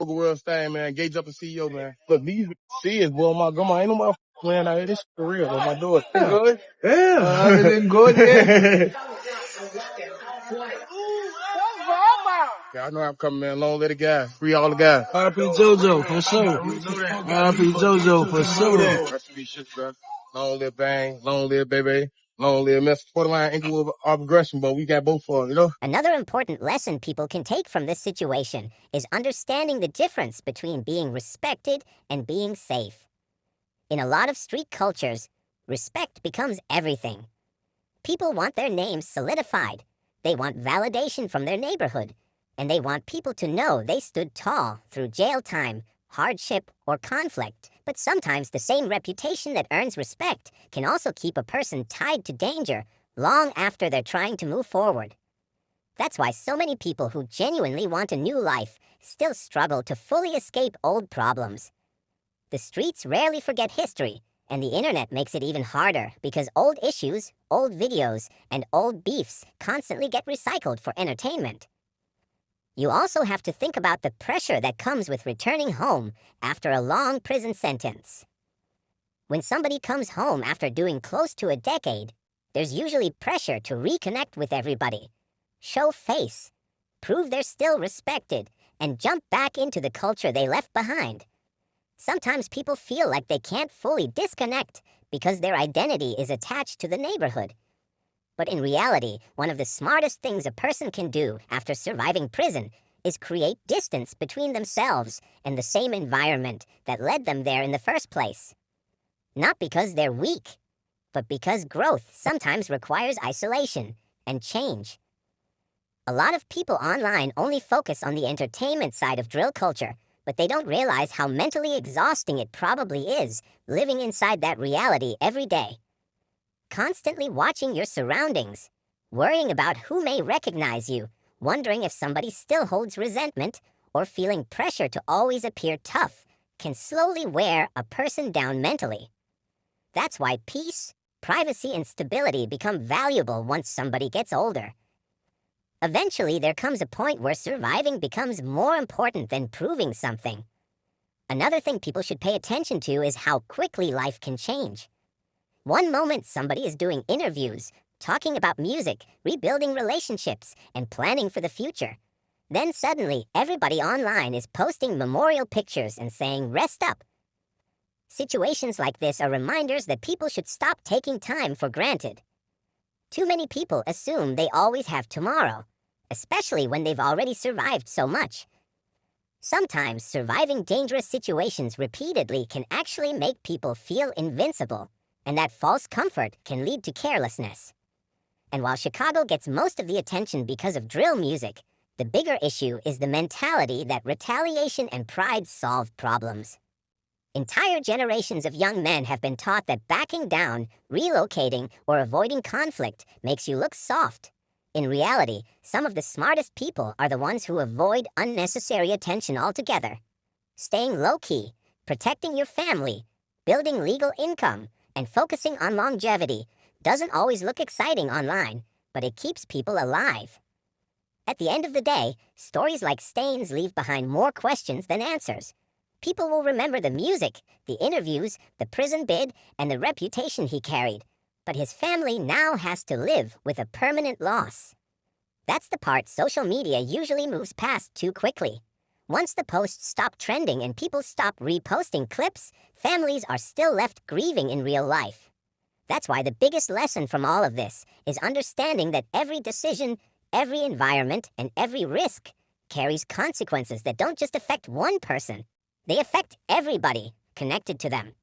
Yoga World thing, man. Gauge up and CEO, man. Look, these kids, boy, my grandma ain't no more playing out here. This for real, though. My daughter. Yeah. Good? Yeah. Everything good, yeah? Yeah, I know I'm coming, man. Long little guy. Free all the guys. R.P. JoJo, for sure. R.P. JoJo, for sure. Rest in peace, shit, bro. Long live Bang. Long live Baby. Long live Mr. Borderline Inglewood of aggression, but we got both of them, you know? Another important lesson people can take from this situation is understanding the difference between being respected and being safe. In a lot of street cultures, respect becomes everything. People want their names solidified. They want validation from their neighborhood. And they want people to know they stood tall through jail time, hardship, or conflict. But sometimes the same reputation that earns respect can also keep a person tied to danger long after they're trying to move forward. That's why so many people who genuinely want a new life still struggle to fully escape old problems. The streets rarely forget history, and the internet makes it even harder because old issues, old videos, and old beefs constantly get recycled for entertainment. You also have to think about the pressure that comes with returning home after a long prison sentence. When somebody comes home after doing close to a decade, there's usually pressure to reconnect with everybody, show face, prove they're still respected, and jump back into the culture they left behind. Sometimes people feel like they can't fully disconnect because their identity is attached to the neighborhood. But in reality, one of the smartest things a person can do after surviving prison is create distance between themselves and the same environment that led them there in the first place. Not because they're weak, but because growth sometimes requires isolation and change. A lot of people online only focus on the entertainment side of drill culture, but they don't realize how mentally exhausting it probably is living inside that reality every day. Constantly watching your surroundings, worrying about who may recognize you, wondering if somebody still holds resentment, or feeling pressure to always appear tough can slowly wear a person down mentally. That's why peace, privacy, and stability become valuable once somebody gets older. Eventually, there comes a point where surviving becomes more important than proving something. Another thing people should pay attention to is how quickly life can change. One moment somebody is doing interviews, talking about music, rebuilding relationships, and planning for the future. Then suddenly, everybody online is posting memorial pictures and saying, "Rest up." Situations like this are reminders that people should stop taking time for granted. Too many people assume they always have tomorrow, especially when they've already survived so much. Sometimes surviving dangerous situations repeatedly can actually make people feel invincible, and that false comfort can lead to carelessness. And while Chicago gets most of the attention because of drill music, the bigger issue is the mentality that retaliation and pride solve problems. Entire generations of young men have been taught that backing down, relocating, or avoiding conflict makes you look soft. In reality, some of the smartest people are the ones who avoid unnecessary attention altogether. Staying low-key, protecting your family, building legal income, and focusing on longevity doesn't always look exciting online, but it keeps people alive. At the end of the day, stories like Stain's leave behind more questions than answers. People will remember the music, the interviews, the prison bid, and the reputation he carried. But his family now has to live with a permanent loss. That's the part social media usually moves past too quickly. Once the posts stop trending and people stop reposting clips, families are still left grieving in real life. That's why the biggest lesson from all of this is understanding that every decision, every environment, and every risk carries consequences that don't just affect one person. They affect everybody connected to them.